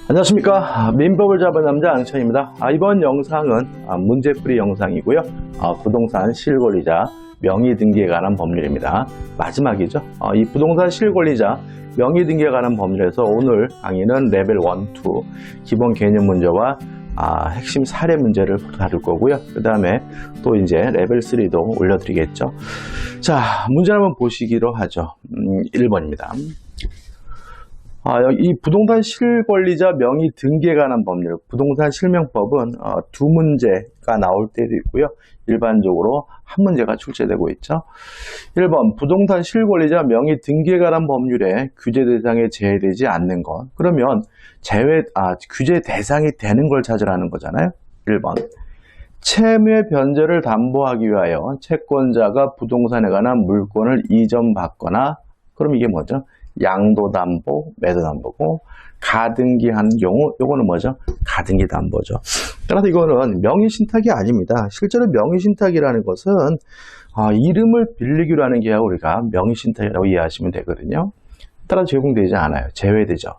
안녕하십니까. 민법을 잡은 남자 앙천입니다. 이번 영상은 문제풀이 영상이고요. 부동산 실권리자 명의등기에 관한 법률입니다. 마지막이죠. 이 부동산 실권리자 명의등기에 관한 법률에서 오늘 강의는 레벨 1, 2 기본 개념 문제와 핵심 사례 문제를 다룰 거고요. 그 다음에 또 이제 레벨 3도 올려드리겠죠. 자, 문제를 한번 보시기로 하죠. 1번입니다. 이 부동산 실권리자 명의 등기에 관한 법률, 부동산 실명법은 두 문제가 나올 때도 있고요. 일반적으로 한 문제가 출제되고 있죠. 1번, 부동산 실권리자 명의 등기에 관한 법률에 규제 대상에 제외되지 않는 것. 그러면 규제 대상이 되는 걸 찾으라는 거잖아요. 1번. 채무의 변제를 담보하기 위하여 채권자가 부동산에 관한 물권을 이전받거나, 그럼 이게 뭐죠? 양도담보, 매도담보고, 가등기한 경우, 요거는 뭐죠? 가등기담보죠. 따라서 이거는 명의신탁이 아닙니다. 실제로 명의신탁이라는 것은 이름을 빌리기로 하는 게 우리가 명의신탁이라고 이해하시면 되거든요. 따라서 적용되지 않아요. 제외되죠.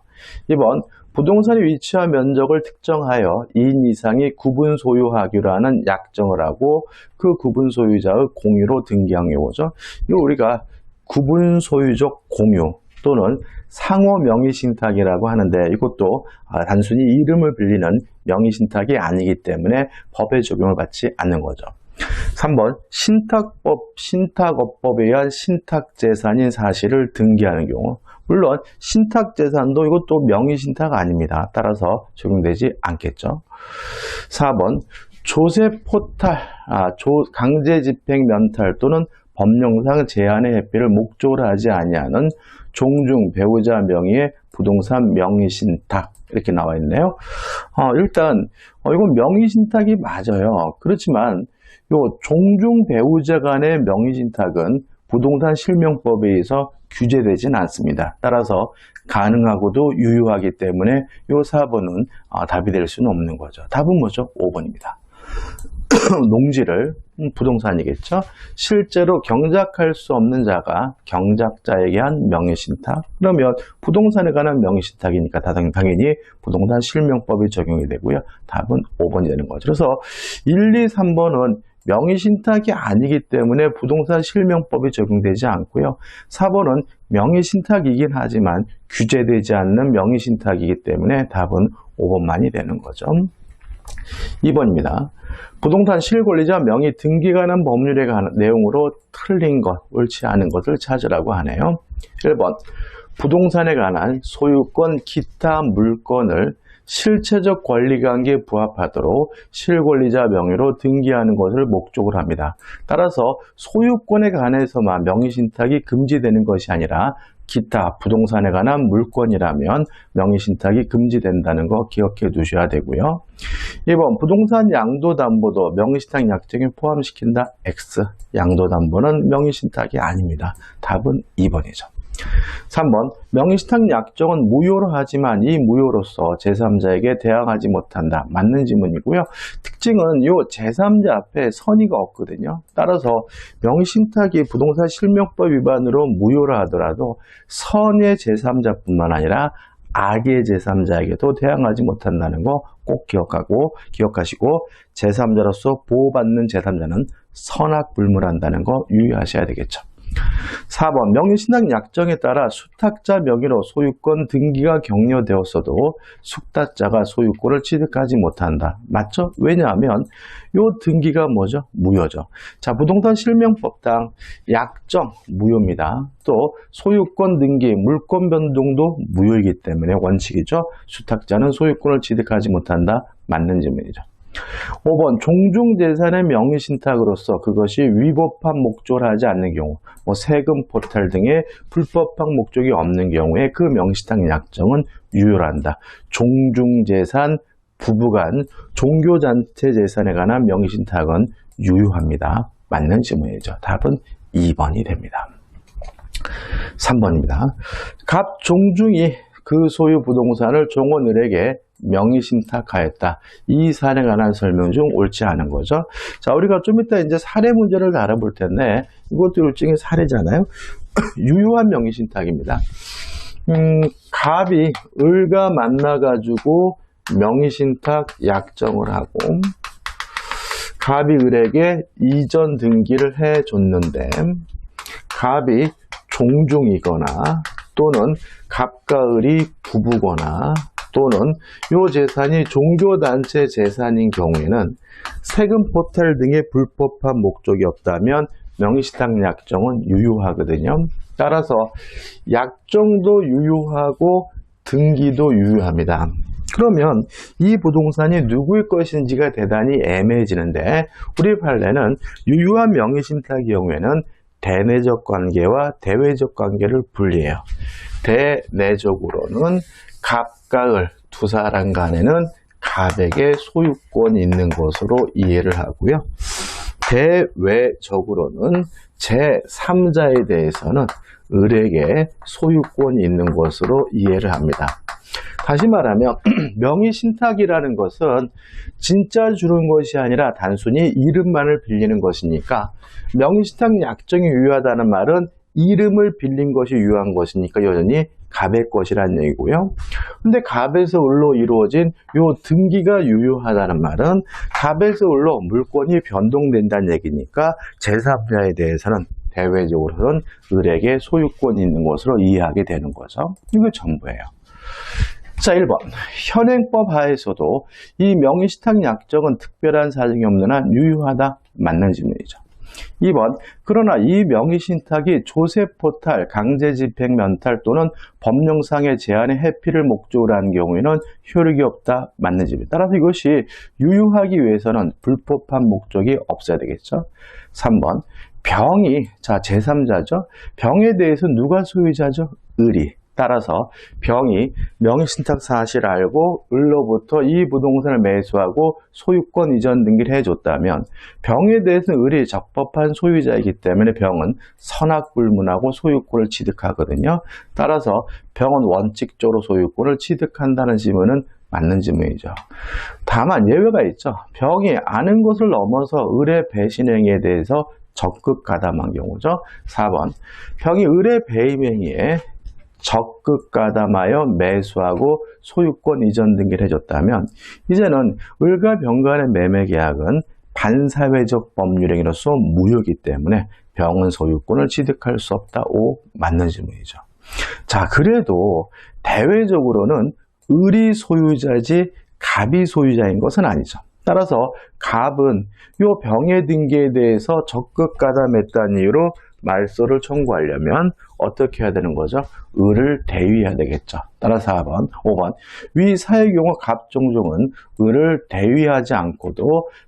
2번, 부동산의 위치와 면적을 특정하여 2인 이상이 구분 소유하기로 하는 약정을 하고 그 구분 소유자의 공유로 등기한 경우죠. 이거 우리가 구분 소유적 공유 또는 상호 명의신탁이라고 하는데, 이것도 단순히 이름을 빌리는 명의신탁이 아니기 때문에 법에 적용을 받지 않는 거죠. 3번, 신탁업법에 의한 신탁재산인 사실을 등기하는 경우, 물론 신탁재산도 이것도 명의신탁 아닙니다. 따라서 적용되지 않겠죠. 4번, 조세포탈, 강제집행 면탈 또는 법령상 제한의 회피를 목적으로 하지 아니하는 종중 배우자 명의의 부동산 명의신탁, 이렇게 나와 있네요. 일단 이건 명의신탁이 맞아요. 그렇지만 요 종중 배우자 간의 명의신탁은 부동산 실명법에 의해서 규제되진 않습니다. 따라서 가능하고도 유효하기 때문에 요 4번은 답이 될 수는 없는 거죠. 답은 뭐죠? 5번입니다. 농지를, 부동산이겠죠. 실제로 경작할 수 없는 자가 경작자에게 한 명의신탁. 그러면 부동산에 관한 명의신탁이니까 당연히 부동산 실명법이 적용이 되고요. 답은 5번이 되는 거죠. 그래서 1, 2, 3번은 명의신탁이 아니기 때문에 부동산 실명법이 적용되지 않고요. 4번은 명의신탁이긴 하지만 규제되지 않는 명의신탁이기 때문에 답은 5번만이 되는 거죠. 2번입니다. 부동산 실권리자 명의 등기에 관한 법률에 관한 내용으로 틀린 것, 옳지 않은 것을 찾으라고 하네요. 1번, 부동산에 관한 소유권, 기타 물건을 실체적 권리관계에 부합하도록 실권리자 명의로 등기하는 것을 목적으로 합니다. 따라서 소유권에 관해서만 명의신탁이 금지되는 것이 아니라 기타 부동산에 관한 물건이라면 명의신탁이 금지된다는 거 기억해 두셔야 되고요. 2번, 부동산 양도담보도 명의신탁 약정에 포함시킨다. X. 양도담보는 명의신탁이 아닙니다. 답은 2번이죠. 3번, 명의신탁 약정은 무효로 하지만 이 무효로서 제3자에게 대항하지 못한다. 맞는 지문이고요. 특징은 이 제3자 앞에 선의가 없거든요. 따라서 명의신탁이 부동산 실명법 위반으로 무효라 하더라도 선의 제3자뿐만 아니라 악의 제3자에게도 대항하지 못한다는 거 꼭 기억하시고 제3자로서 보호받는 제3자는 선악불문한다는 거 유의하셔야 되겠죠. 4번, 명의신탁 약정에 따라 수탁자 명의로 소유권 등기가 격려되었어도 숙탁자가 소유권을 취득하지 못한다. 맞죠? 왜냐하면 이 등기가 뭐죠? 무효죠. 자, 부동산 실명법상 약정 무효입니다. 또 소유권 등기, 물권 변동도 무효이기 때문에 원칙이죠. 수탁자는 소유권을 취득하지 못한다. 맞는 질문이죠. 5번, 종중재산의 명의신탁으로서 그것이 위법한 목적을 하지 않는 경우, 세금 포탈 등의 불법한 목적이 없는 경우에 그 명의신탁 약정은 유효한다. 종중재산, 부부간 종교단체 재산에 관한 명의신탁은 유효합니다. 맞는 질문이죠. 답은 2번이 됩니다. 3번입니다. 갑 종중이 그 소유 부동산을 종원을에게 명의신탁하였다. 이 사례에 관한 설명 중 옳지 않은 거죠. 자, 우리가 좀 이따 이제 사례 문제를 알아볼 텐데, 이것도 일종의 사례잖아요. 유효한 명의신탁입니다. 갑이 을과 만나가지고 명의신탁 약정을 하고 갑이 을에게 이전 등기를 해줬는데 갑이 종중이거나 또는 갑과 을이 부부거나 또는 이 재산이 종교단체 재산인 경우에는 세금 포탈 등의 불법한 목적이 없다면 명의신탁 약정은 유효하거든요. 따라서 약정도 유효하고 등기도 유효합니다. 그러면 이 부동산이 누구의 것인지가 대단히 애매해지는데 우리 판례는 유효한 명의신탁의 경우에는 대내적 관계와 대외적 관계를 분리해요. 대내적으로는 갑과 을 두 사람 간에는 갑에게 소유권이 있는 것으로 이해를 하고요. 대외적으로는 제3자에 대해서는 을에게 소유권이 있는 것으로 이해를 합니다. 다시 말하면 명의신탁이라는 것은 진짜 주는 것이 아니라 단순히 이름만을 빌리는 것이니까 명의신탁 약정이 유효하다는 말은 이름을 빌린 것이 유효한 것이니까 여전히 갑의 것이라는 얘기고요. 근데 갑에서 을로 이루어진 요 등기가 유효하다는 말은 갑에서 을로 물권이 변동된다는 얘기니까 제3자에 대해서는 대외적으로는 을에게 소유권이 있는 것으로 이해하게 되는 거죠. 이게 전부예요. 자, 1번. 현행법 하에서도 이 명의신탁 약정은 특별한 사정이 없는 한 유효하다. 맞는 질문이죠. 2번. 그러나 이 명의신탁이 조세포탈, 강제집행 면탈 또는 법령상의 제한의 회피를 목적으로 하는 경우에는 효력이 없다. 맞는 질문. 따라서 이것이 유효하기 위해서는 불법한 목적이 없어야 되겠죠. 3번. 병이, 자, 제3자죠. 병에 대해서 누가 소유자죠? 을이. 따라서 병이 명의신탁 사실을 알고 을로부터 이 부동산을 매수하고 소유권 이전 등기를 해줬다면 병에 대해서는 을이 적법한 소유자이기 때문에 병은 선악불문하고 소유권을 취득하거든요. 따라서 병은 원칙적으로 소유권을 취득한다는 지문은 맞는 지문이죠. 다만 예외가 있죠. 병이 아는 것을 넘어서 을의 배신 행위에 대해서 적극 가담한 경우죠. 4번. 병이 을의 배임 행위에 적극 가담하여 매수하고 소유권 이전 등기를 해줬다면 이제는 을과 병 간의 매매 계약은 반사회적 법률행위로서 무효이기 때문에 병은 소유권을 취득할 수 없다. 5. 맞는 질문이죠. 자, 그래도 대외적으로는 을이 소유자지 갑이 소유자인 것은 아니죠. 따라서 갑은 이 병의 등기에 대해서 적극 가담했다는 이유로 말소를 청구하려면 어떻게 해야 되는 거죠? 을을 대위해야 되겠죠. 따라서 4번, 5번. 위 사의 경우 갑종종은 을을 대위하지 않고도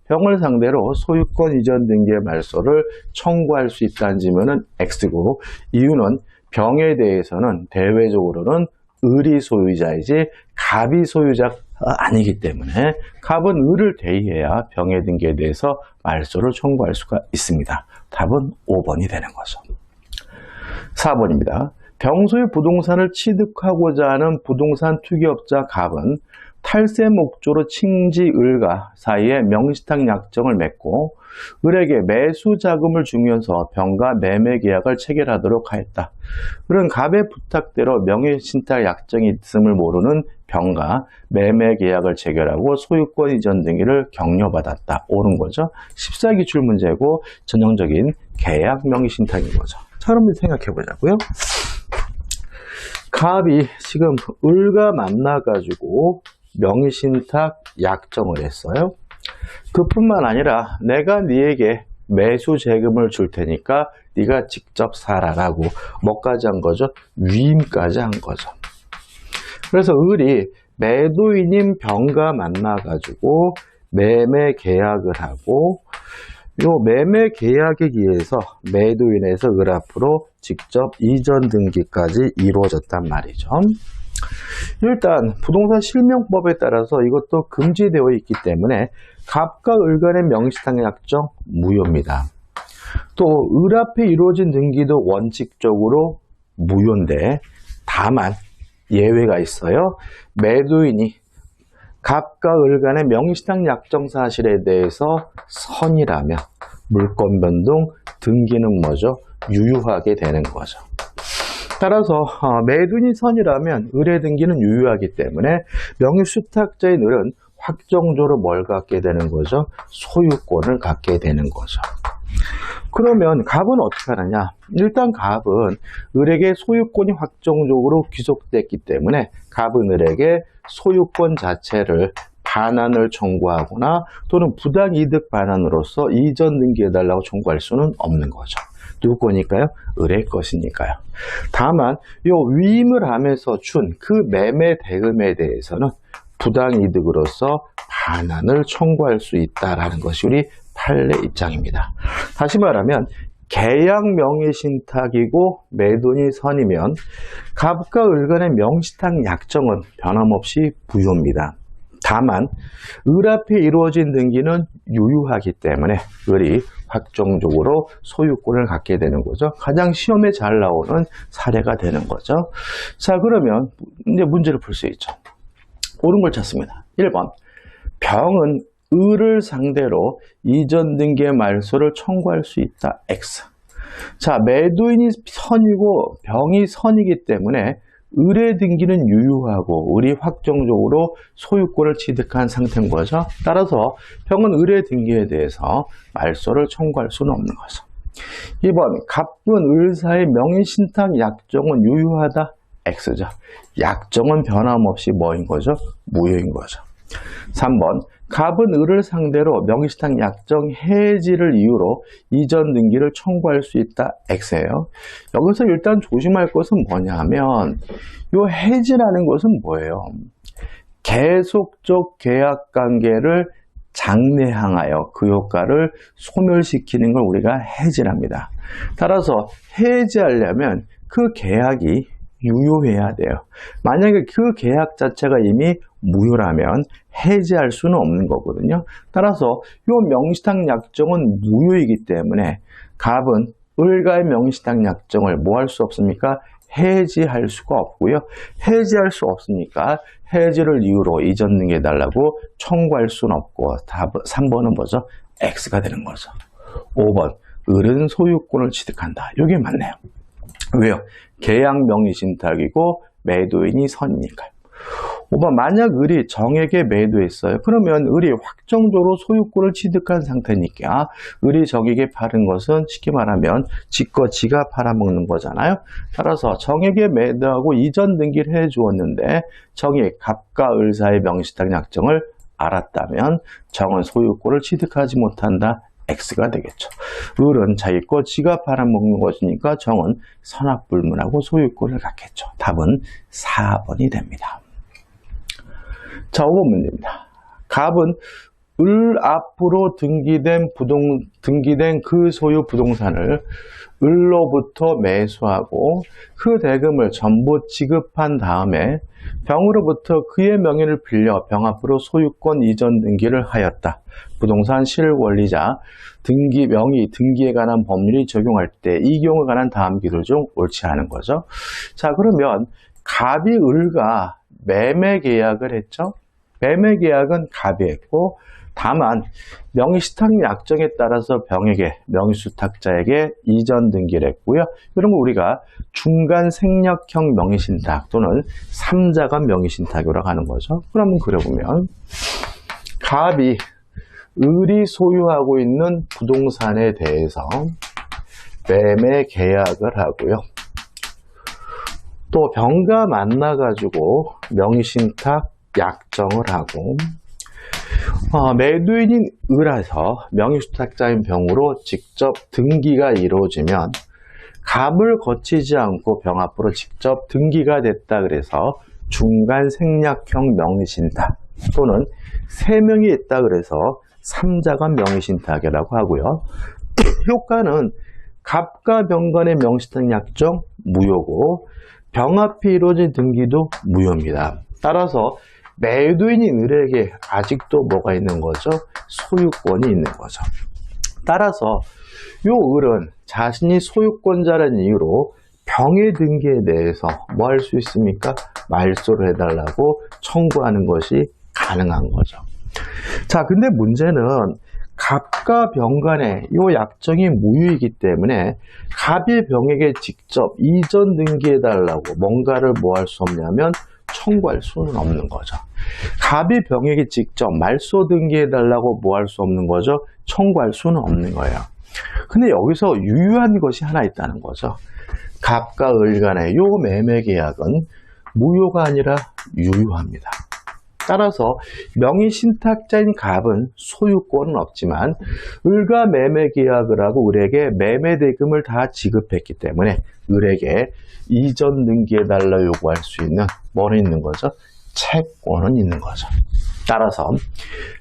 병을 상대로 소유권 이전 등기의 말소를 청구할 수 있다는 지문은 X고 이유는 병에 대해서는 대외적으로는 을이 소유자이지 갑이 소유자가 아니기 때문에 갑은 을을 대위해야 병의 등기에 대해서 말소를 청구할 수가 있습니다. 답은 5번이 되는 거죠. 4번입니다. 병소의 부동산을 취득하고자 하는 부동산 투기업자 갑은 탈세 목적으로 칭지 을과 사이에 명의신탁 약정을 맺고 을에게 매수 자금을 주면서 병과 매매 계약을 체결하도록 하였다. 을은 갑의 부탁대로 명의신탁 약정이 있음을 모르는 병과 매매 계약을 체결하고 소유권 이전 등기를 격려받았다. 옳은 거죠. 14기출 문제고 전형적인 계약 명의신탁인 거죠. 자, 그럼 생각해 보자고요. 갑이 지금 을과 만나가지고 명의신탁 약정을 했어요. 그뿐만 아니라 내가 네에게 매수 재금을 줄 테니까 네가 직접 살아라고 뭐까지 한 거죠? 위임까지 한 거죠. 그래서 을이 매도인인 병과 만나가지고 매매 계약을 하고 요 매매 계약에 의해서 매도인에서 을 앞으로 직접 이전 등기까지 이루어졌단 말이죠. 일단 부동산 실명법에 따라서 이것도 금지되어 있기 때문에 갑과 을 간의 명의신탁 약정 무효입니다. 또 을 앞에 이루어진 등기도 원칙적으로 무효인데 다만 예외가 있어요. 매도인이 갑과 을 간의 명의신탁 약정 사실에 대해서 선이라면 물권 변동 등기는 뭐죠? 유효하게 되는 거죠. 따라서 매둔이 선이라면 을의 등기는 유효하기 때문에 명의수탁자인 을은 확정적으로 뭘 갖게 되는 거죠? 소유권을 갖게 되는 거죠. 그러면 갑은 어떻게 하느냐? 일단 갑은 을에게 소유권이 확정적으로 귀속됐기 때문에 갑은 을에게 소유권 자체를 반환을 청구하거나 또는 부당이득 반환으로서 이전 등기해달라고 청구할 수는 없는 거죠. 누구 거니까요? 을의 것이니까요. 다만 이 위임을 하면서 준 그 매매 대금에 대해서는 부당이득으로서 반환을 청구할 수 있다라는 것이 우리 판례 입장입니다. 다시 말하면 계약 명의신탁이고 매돈이 선이면 갑과 을 간의 명의신탁 약정은 변함없이 무효입니다. 다만 을 앞에 이루어진 등기는 유효하기 때문에 을이 확정적으로 소유권을 갖게 되는 거죠. 가장 시험에 잘 나오는 사례가 되는 거죠. 자, 그러면 이제 문제를 풀 수 있죠. 옳은 걸 찾습니다. 1번 병은 을을 상대로 이전 등기의 말소를 청구할 수 있다. X. 자, 매도인이 선이고 병이 선이기 때문에 을의 등기는 유효하고 을이 확정적으로 소유권을 취득한 상태인 거죠. 따라서 병은 을의 등기에 대해서 말소를 청구할 수는 없는 거죠. 2번 갑은 을 사이 명의신탁 약정은 유효하다. X죠. 약정은 변함없이 뭐인 거죠? 무효인 거죠. 3번 갑은 을을 상대로 명의신탁 약정 해지를 이유로 이전 등기를 청구할 수 있다. X예요. 여기서 일단 조심할 것은 뭐냐 하면 이 해지라는 것은 뭐예요? 계속적 계약 관계를 장래향하여 그 효과를 소멸시키는 걸 우리가 해지랍니다. 따라서 해지하려면 그 계약이 유효해야 돼요. 만약에 그 계약 자체가 이미 무효라면 해지할 수는 없는 거거든요. 따라서 이 명의신탁 약정은 무효이기 때문에 갑은 을과의 명의신탁 약정을 뭐 할 수 없습니까? 해지할 수가 없고요. 해지할 수 없으니까 해지를 이유로 이전 등기해달라고 청구할 수는 없고 답 3번은 뭐죠? X가 되는 거죠. 5번 을은 소유권을 취득한다. 이게 맞네요. 왜요? 계약 명의신탁이고 매도인이 선이니까요. 5번 만약 을이 정에게 매도했어요. 그러면 을이 확정적으로 소유권을 취득한 상태니까 을이 정에게 팔은 것은 쉽게 말하면 지거 지가 팔아먹는 거잖아요. 따라서 정에게 매도하고 이전 등기를 해주었는데 정이 갑과 을 사이의 명의신탁 약정을 알았다면 정은 소유권을 취득하지 못한다. X가 되겠죠. 을은 자기 거 지가 팔아먹는 것이니까 정은 선악불문하고 소유권을 갖겠죠. 답은 4번이 됩니다. 자, 5번 문제입니다. 갑은 을 앞으로 등기된 그 소유 부동산을 을로부터 매수하고 그 대금을 전부 지급한 다음에 병으로부터 그의 명의를 빌려 병 앞으로 소유권 이전 등기를 하였다. 부동산 실권리자 명의 등기에 관한 법률이 적용할 때 이 경우에 관한 다음 기술 중 옳지 않은 거죠. 자, 그러면 갑이 을과 매매 계약을 했죠. 매매 계약은 갑이 했고 다만 명의신탁 약정에 따라서 병에게 명의수탁자에게 이전 등기를 했고요. 이런 거 우리가 중간 생략형 명의신탁 또는 3자간 명의신탁이라고 하는 거죠. 그러면 그려보면 갑이 을이 소유하고 있는 부동산에 대해서 매매 계약을 하고요. 또 병과 만나가지고 명의신탁 약정을 하고 매도인인 을에서 명의수탁자인 병으로 직접 등기가 이루어지면 갑을 거치지 않고 병 앞으로 직접 등기가 됐다 그래서 중간 생략형 명의신탁 또는 3명이 있다 그래서 3자간 명의신탁이라고 하고요. 효과는 갑과 병 간의 명의신탁 약정 무효고 병 앞에 이루어진 등기도 무효입니다. 따라서 매도인인 을에게 아직도 뭐가 있는 거죠? 소유권이 있는 거죠. 따라서 이 을은 자신이 소유권자라는 이유로 병의 등기에 대해서 뭐 할 수 있습니까? 말소를 해달라고 청구하는 것이 가능한 거죠. 자, 근데 문제는 갑과 병 간에 이 약정이 무효이기 때문에 갑이 병에게 직접 이전 등기해달라고 뭔가를 뭐 할 수 없냐면 청구할 수는 없는 거죠. 갑이 병에게 직접 말소 등기해달라고 뭐 할 수 없는 거죠. 청구할 수는 없는 거예요. 근데 여기서 유효한 것이 하나 있다는 거죠. 갑과 을 간의 요 매매 계약은 무효가 아니라 유효합니다. 따라서 명의 신탁자인 갑은 소유권은 없지만 을과 매매 계약을 하고 을에게 매매 대금을 다 지급했기 때문에 을에게 이전 등기해달라 요구할 수 있는 뭐는 있는 거죠? 채권은 있는 거죠. 따라서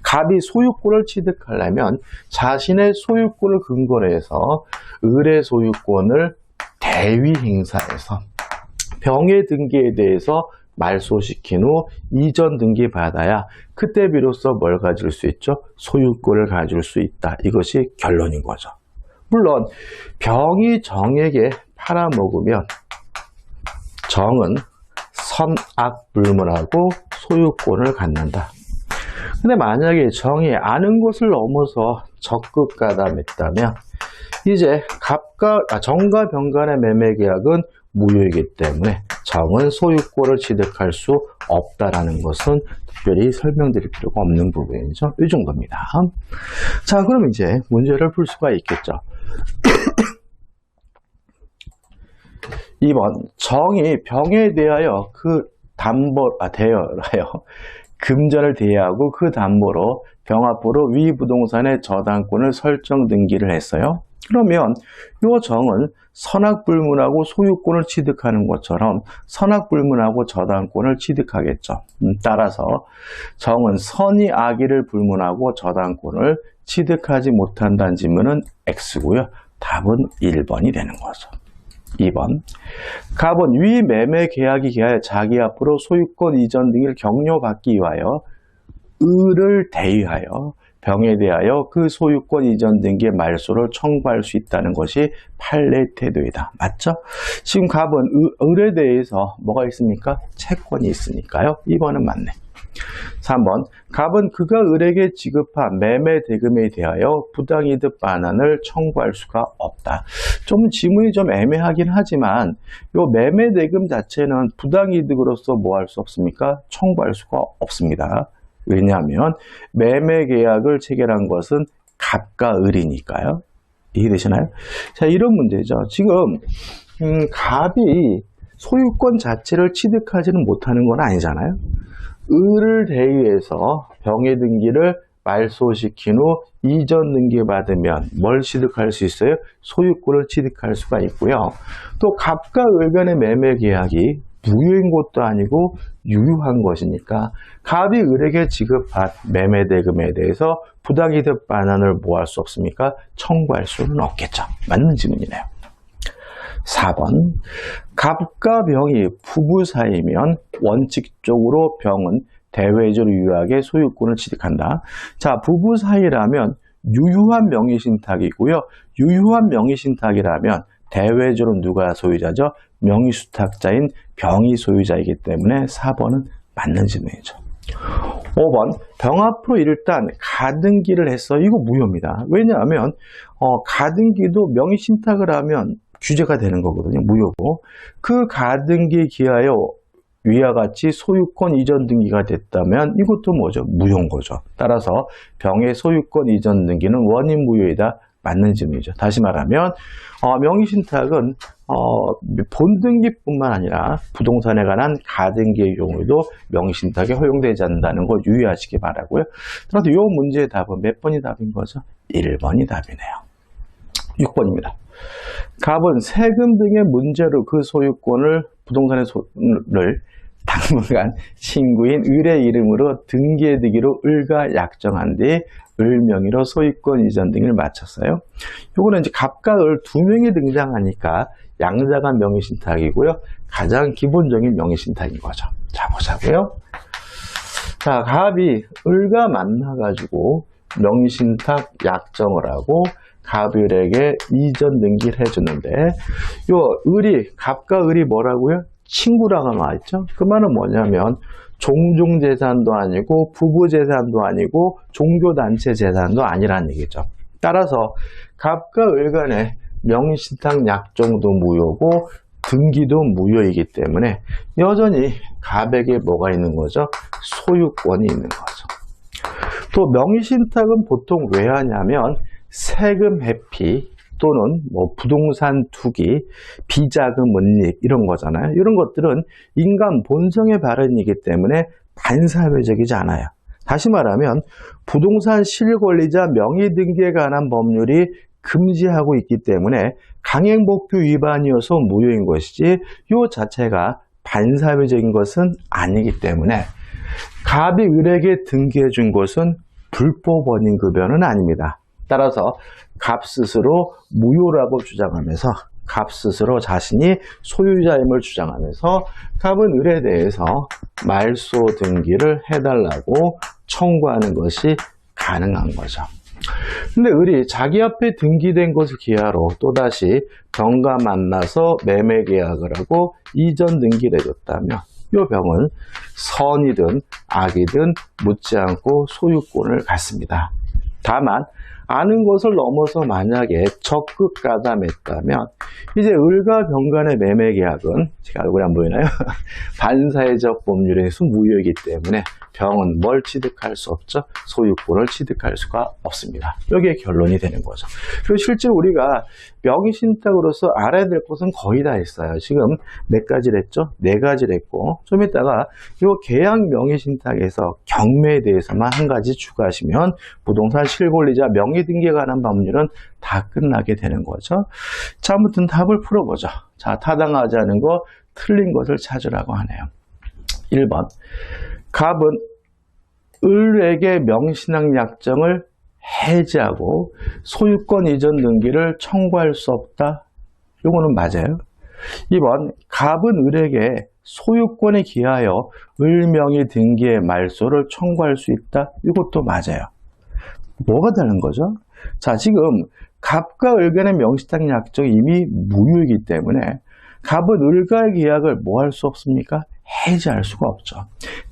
갑이 소유권을 취득하려면 자신의 소유권을 근거로 해서 을의 소유권을 대위 행사해서 병의 등기에 대해서 말소시킨 후 이전 등기 받아야 그때 비로소 뭘 가질 수 있죠? 소유권을 가질 수 있다. 이것이 결론인 거죠. 물론 병이 정에게 팔아먹으면 정은 선악불문하고 소유권을 갖는다. 근데 만약에 정이 아는 것을 넘어서 적극 가담했다면 이제 정과 병 간의 매매 계약은 무효이기 때문에 정은 소유권을 취득할 수 없다라는 것은 특별히 설명드릴 필요가 없는 부분이죠. 이 정도입니다. 자, 그럼 이제 문제를 풀 수가 있겠죠. 2번 정이 병에 대하여 금전을 대여하고 그 담보로 병 앞으로 위 부동산의 저당권을 설정 등기를 했어요. 그러면 이 정은 선악불문하고 소유권을 취득하는 것처럼 선악불문하고 저당권을 취득하겠죠. 따라서 정은 선이 악의를 불문하고 저당권을 취득하지 못한다는 질문은 X고요. 답은 1번이 되는 거죠. 2번 갑은 위 매매 계약이 기하여 자기 앞으로 소유권 이전 등을 격려받기 위하여 을을 대위하여 병에 대하여 그 소유권 이전 등기의 말소를 청구할 수 있다는 것이 판례 태도이다. 맞죠? 지금 갑은 을에 대해서 뭐가 있습니까? 채권이 있으니까요. 2번은 맞네. 3번 갑은 그가 을에게 지급한 매매 대금에 대하여 부당이득 반환을 청구할 수가 없다. 좀 지문이 좀 애매하긴 하지만 이 매매 대금 자체는 부당이득으로서 뭐 할 수 없습니까? 청구할 수가 없습니다. 왜냐하면 매매 계약을 체결한 것은 갑과 을이니까요. 이해되시나요? 자, 이런 문제죠. 지금 갑이 소유권 자체를 취득하지는 못하는 건 아니잖아요. 을을 대위해서 병의 등기를 말소시킨 후 이전 등기 받으면 뭘 취득할 수 있어요? 소유권을 취득할 수가 있고요. 또 갑과 을 간의 매매 계약이 무효인 것도 아니고 유효한 것이니까 갑이 을에게 지급한 매매 대금에 대해서 부당이득 반환을 뭐 할 수 없습니까? 청구할 수는 없겠죠. 맞는 질문이네요. 4번 갑과 병이 부부 사이면 원칙적으로 병은 대외적으로 유효하게 소유권을 취득한다. 자, 부부 사이라면 유효한 명의신탁이고요. 유효한 명의신탁이라면 대외적으로 누가 소유자죠? 명의수탁자인 병이 소유자이기 때문에 4번은 맞는 질문이죠. 5번 병 앞으로 일단 가등기를 했어. 이거 무효입니다. 왜냐하면 가등기도 명의신탁을 하면 규제가 되는 거거든요. 무효고 그 가등기에 기하여 위와 같이 소유권 이전 등기가 됐다면 이것도 뭐죠? 무효인 거죠. 따라서 병의 소유권 이전 등기는 원인 무효이다. 맞는 질문이죠. 다시 말하면 명의신탁은 본등기뿐만 아니라 부동산에 관한 가등기의 경우에도 명의신탁이 허용되지 않는다는 거 유의하시기 바라고요. 그래서 이 문제의 답은 몇 번이 답인 거죠? 1번이 답이네요. 6번입니다. 갑은 세금 등의 문제로 그 소유권을 부동산의 소유를 당분간 친구인 을의 이름으로 등기해두기로 을과 약정한 뒤 을 명의로 소유권 이전 등을 마쳤어요. 요거는 이제 갑과 을 두 명이 등장하니까 양자간 명의신탁이고요. 가장 기본적인 명의신탁인 거죠. 자, 보자고요. 자, 갑이 을과 만나가지고 명의신탁 약정을 하고 갑이 을에게 이전 등기를 해줬는데 요 갑과 을이 뭐라고요? 친구라고 나와있죠. 그 말은 뭐냐면 종중재산도 아니고 부부재산도 아니고 종교단체 재산도 아니라는 얘기죠. 따라서 갑과 을 간의 명의신탁 약정도 무효고 등기도 무효이기 때문에 여전히 갑에게 뭐가 있는 거죠? 소유권이 있는 거죠. 또 명의신탁은 보통 왜 하냐면 세금 회피 또는 뭐 부동산 투기, 비자금 은닉 이런 거잖아요. 이런 것들은 인간 본성의 발현이기 때문에 반사회적이지 않아요. 다시 말하면 부동산 실권리자 명의 등기에 관한 법률이 금지하고 있기 때문에 강행법규 위반이어서 무효인 것이지 이 자체가 반사회적인 것은 아니기 때문에 갑이 을에게 등기해 준 것은 불법 원인급여는 아닙니다. 따라서 갑 스스로 무효라고 주장하면서 갑 스스로 자신이 소유자임을 주장하면서 갑은 을에 대해서 말소 등기를 해달라고 청구하는 것이 가능한 거죠. 근데 을이 자기 앞에 등기된 것을 기하로 또다시 병과 만나서 매매 계약을 하고 이전 등기를 해줬다면 이 병은 선이든 악이든 묻지 않고 소유권을 갖습니다. 다만 아는 것을 넘어서 만약에 적극 가담했다면 이제 을과 병 간의 매매 계약은 제가 얼굴이 안 보이나요? 반사회적 법률에 의해서 무효이기 때문에 병은 뭘 취득할 수 없죠? 소유권을 취득할 수가 없습니다. 여기에 결론이 되는 거죠. 그리고 실제 우리가 명의신탁으로서 알아야 될 것은 거의 다 했어요. 지금 몇 가지를 했죠? 네 가지를 했고 좀 이따가 이 계약 명의신탁에서 경매에 대해서만 한 가지 추가하시면 부동산 실권리자 명의등기에 관한 법률은 다 끝나게 되는 거죠. 자, 아무튼 답을 풀어보죠. 자, 타당하지 않은 거, 틀린 것을 찾으라고 하네요. 1번. 갑은 을에게 명의신탁 약정을 해지하고 소유권 이전 등기를 청구할 수 없다. 이거는 맞아요. 2번. 갑은 을에게 소유권에 기하여 을명의 등기의 말소를 청구할 수 있다. 이것도 맞아요. 뭐가 다른 거죠? 자, 지금 갑과 을 간의 명의신탁 약정이 이미 무효이기 때문에 갑은 을과의 계약을 뭐 할 수 없습니까? 해지할 수가 없죠.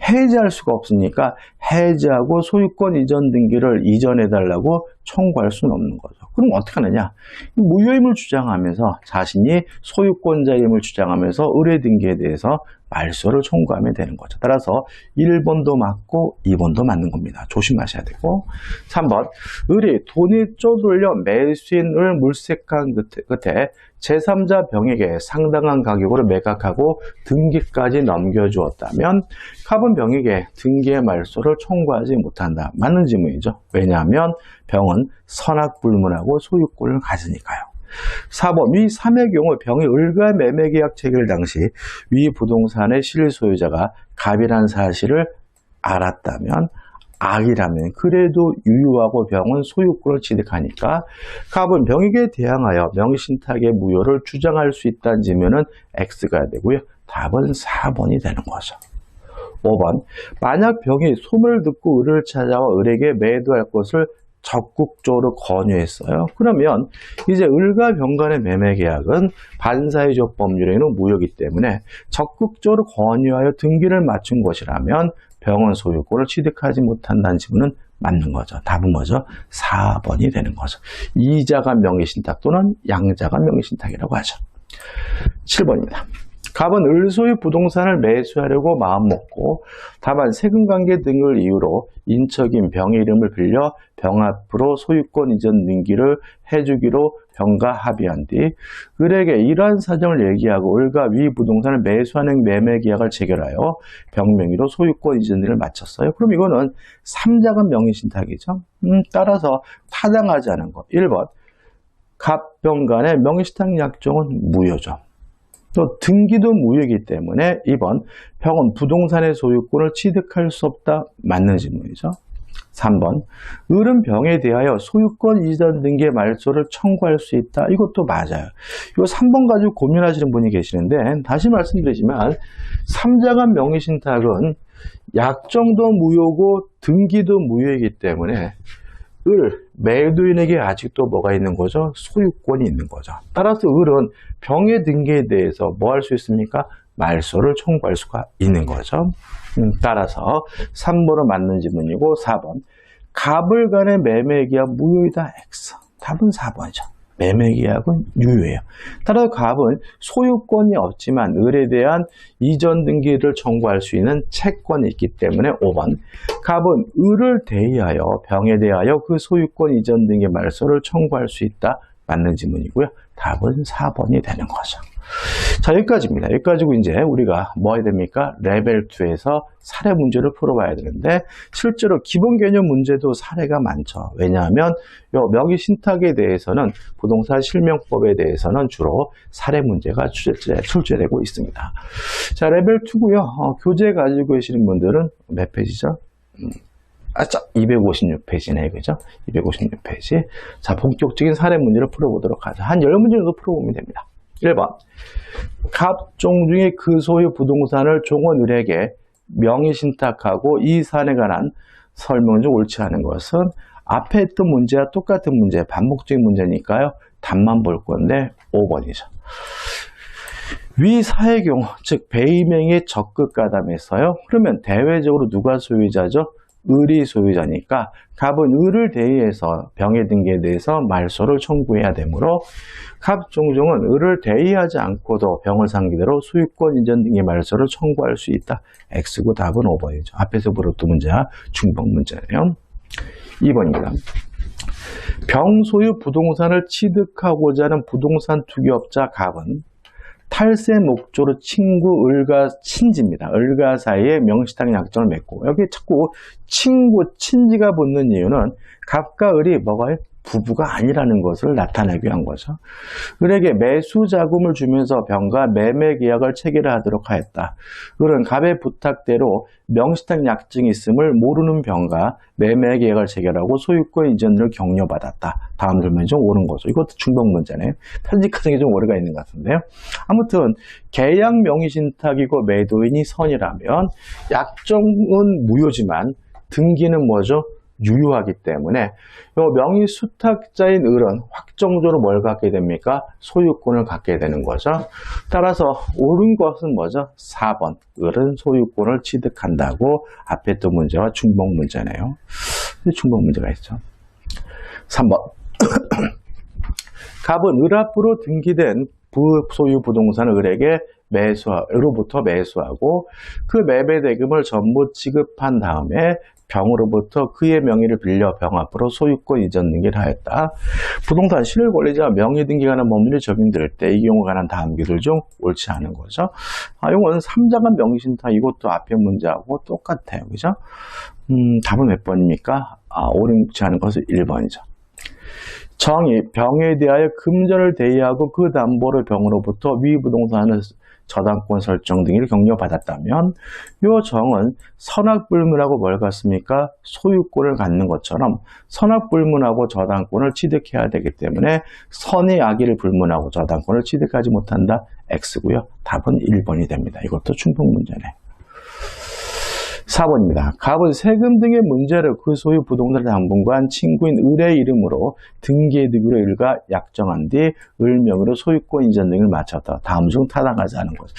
해지할 수가 없으니까 해지하고 소유권 이전 등기를 이전해달라고 청구할 수는 없는 거죠. 그럼 어떻게 하느냐? 무효임을 주장하면서 자신이 소유권자임을 주장하면서 의뢰 등기에 대해서 말소를 청구하면 되는 거죠. 따라서 1번도 맞고 2번도 맞는 겁니다. 조심하셔야 되고 3번 을이 돈이 쪼들려 매수인을 물색한 끝에 제3자 병에게 상당한 가격으로 매각하고 등기까지 넘겨주었다면 갑은 병에게 등기의 말소를 청구하지 못한다. 맞는 질문이죠. 왜냐하면 병은 선악불문하고 소유권을 가지니까요. 4번 위 3의 경우 병이 을과 매매계약 체결 당시 위 부동산의 실소유자가 갑이라는 사실을 알았다면 악이라면 그래도 유효하고 병은 소유권을 취득하니까 갑은 병에게 대항하여 명의신탁의 무효를 주장할 수 있다는 질문은 X가 되고요. 답은 4번이 되는 거죠. 5번 만약 병이 소문을 듣고 을을 찾아와 을에게 매도할 것을 적극적으로 권유했어요. 그러면 이제 을과 병 간의 매매 계약은 반사회적 법률에는 무효이기 때문에 적극적으로 권유하여 등기를 맞춘 것이라면 병은 소유권을 취득하지 못한다는 질문은 맞는 거죠. 답은 뭐죠? 4번이 되는 거죠. 이자간 명의신탁 또는 양자간 명의신탁이라고 하죠. 7번입니다. 갑은 을 소유 부동산을 매수하려고 마음먹고 다만 세금관계 등을 이유로 인척인 병의 이름을 빌려 병 앞으로 소유권 이전 등기를 해주기로 병과 합의한 뒤 을에게 이러한 사정을 얘기하고 을과 위 부동산을 매수하는 매매 계약을 체결하여 병 명의로 소유권 이전 등을 마쳤어요. 그럼 이거는 3자간 명의신탁이죠. 따라서 타당하지 않은 것. 1번 갑, 병 간의 명의신탁 약정은 무효죠. 또 등기도 무효이기 때문에 2번 병은 부동산의 소유권을 취득할 수 없다. 맞는 질문이죠. 3번 을은 병에 대하여 소유권 이전 등기의 말소를 청구할 수 있다. 이것도 맞아요. 이 3번 가지고 고민하시는 분이 계시는데 다시 말씀드리지만 3자간 명의신탁은 약정도 무효고 등기도 무효이기 때문에 을, 매도인에게 아직도 뭐가 있는 거죠? 소유권이 있는 거죠. 따라서 을은 병의 등기에 대해서 뭐 할 수 있습니까? 말소를 청구할 수가 있는 거죠. 따라서 3번은 맞는 지문이고 4번 갑을 간의 매매계약 무효이다 X. 답은 4번이죠. 매매계약은 유효해요. 따라서 갑은 소유권이 없지만 을에 대한 이전 등기를 청구할 수 있는 채권이 있기 때문에 5번 갑은 을을 대의하여 병에 대하여 그 소유권 이전 등기 말소를 청구할 수 있다. 맞는 지문이고요. 답은 4번이 되는 거죠. 자, 여기까지입니다. 여기까지고 이제 우리가 뭐 해야 됩니까? 레벨 2에서 사례 문제를 풀어봐야 되는데 실제로 기본 개념 문제도 사례가 많죠. 왜냐하면 요 명의 신탁에 대해서는 부동산 실명법에 대해서는 주로 사례 문제가 출제되고 있습니다. 자, 레벨 2고요. 교재 가지고 계시는 분들은 몇 페이지죠? 256페이지네, 그죠? 256페이지. 자, 본격적인 사례 문제를 풀어보도록 하죠. 한 10문제 정도 풀어보면 됩니다. 1번. 갑종 중에 그 소유 부동산을 종원을에게 명의신탁하고 이 사안에 관한 설명 중 옳지 않은 것은 앞에 했던 문제와 똑같은 문제, 반복적인 문제니까요. 답만 볼 건데 5번이죠. 위 사의 경우, 즉 배임행위에 적극 가담했어요. 그러면 대외적으로 누가 소유자죠? 을이 소유자니까 갑은 을을 대의해서 병의 등기에 대해서 말소를 청구해야 되므로 갑 종종은 을을 대의하지 않고도 병을 상기대로 소유권 이전 등기 말소를 청구할 수 있다. X고 답은 5번이죠. 앞에서 물었던 문제와 중복 문제네요. 2번입니다. 병 소유 부동산을 취득하고자 하는 부동산 투기업자 갑은 탈세 목조로 친구 을과 친지입니다. 을과 사이에 명시탁 약정을 맺고 여기 자꾸 친구, 친지가 붙는 이유는 갑과 을이 뭐가요? 부부가 아니라는 것을 나타내기 위한 거죠. 을에게 매수 자금을 주면서 병과 매매 계약을 체결하도록 하였다. 을은 갑의 부탁대로 명시탁 약정이 있음을 모르는 병과 매매 계약을 체결하고 소유권 이전을 격려받았다. 다음 설명이 좀 옳은 거죠. 이것도 중복 문제네요. 편집 과정이 좀 오류가 있는 것 같은데요. 아무튼 계약 명의신탁이고 매도인이 선이라면 약정은 무효지만 등기는 뭐죠? 유효하기 때문에 명의 수탁자인 을은 확정적으로 뭘 갖게 됩니까? 소유권을 갖게 되는 거죠. 따라서 옳은 것은 뭐죠? 4번. 을은 소유권을 취득한다고 앞에 했던 문제와 중복 문제네요. 중복 문제가 있죠. 3번. 갑은 을 앞으로 등기된 부소유 부동산을 을에게 을로부터 매수하고 그 매매 대금을 전부 지급한 다음에 병으로부터 그의 명의를 빌려 병 앞으로 소유권 이전 등기를 하였다. 부동산 실효 권리자 명의 등기에 관한 법률이 적용될 때 이 경우에 관한 다음 기술 중 옳지 않은 거죠. 이건 3자간 명의신탁 이것도 앞에 문제하고 똑같아요. 그죠? 답은 몇 번입니까? 옳지 않은 것은 1번이죠. 정이 병에 대하여 금전을 대의하고 그 담보를 병으로부터 위 부동산을 저당권 설정 등을 격려받았다면 이 정은 선악불문하고 뭘 같습니까? 소유권을 갖는 것처럼 선악불문하고 저당권을 취득해야 되기 때문에 선의 악의를 불문하고 저당권을 취득하지 못한다. X고요. 답은 1번이 됩니다. 이것도 중복 문제네. 4번입니다. 갑은 세금 등의 문제를 그 소유 부동산 당분간 친구인 을의 이름으로 등기해두기로 을과 약정한 뒤 을 명의로 소유권 이전 등을 마쳤다. 다음 중 타당하지 않은 거죠.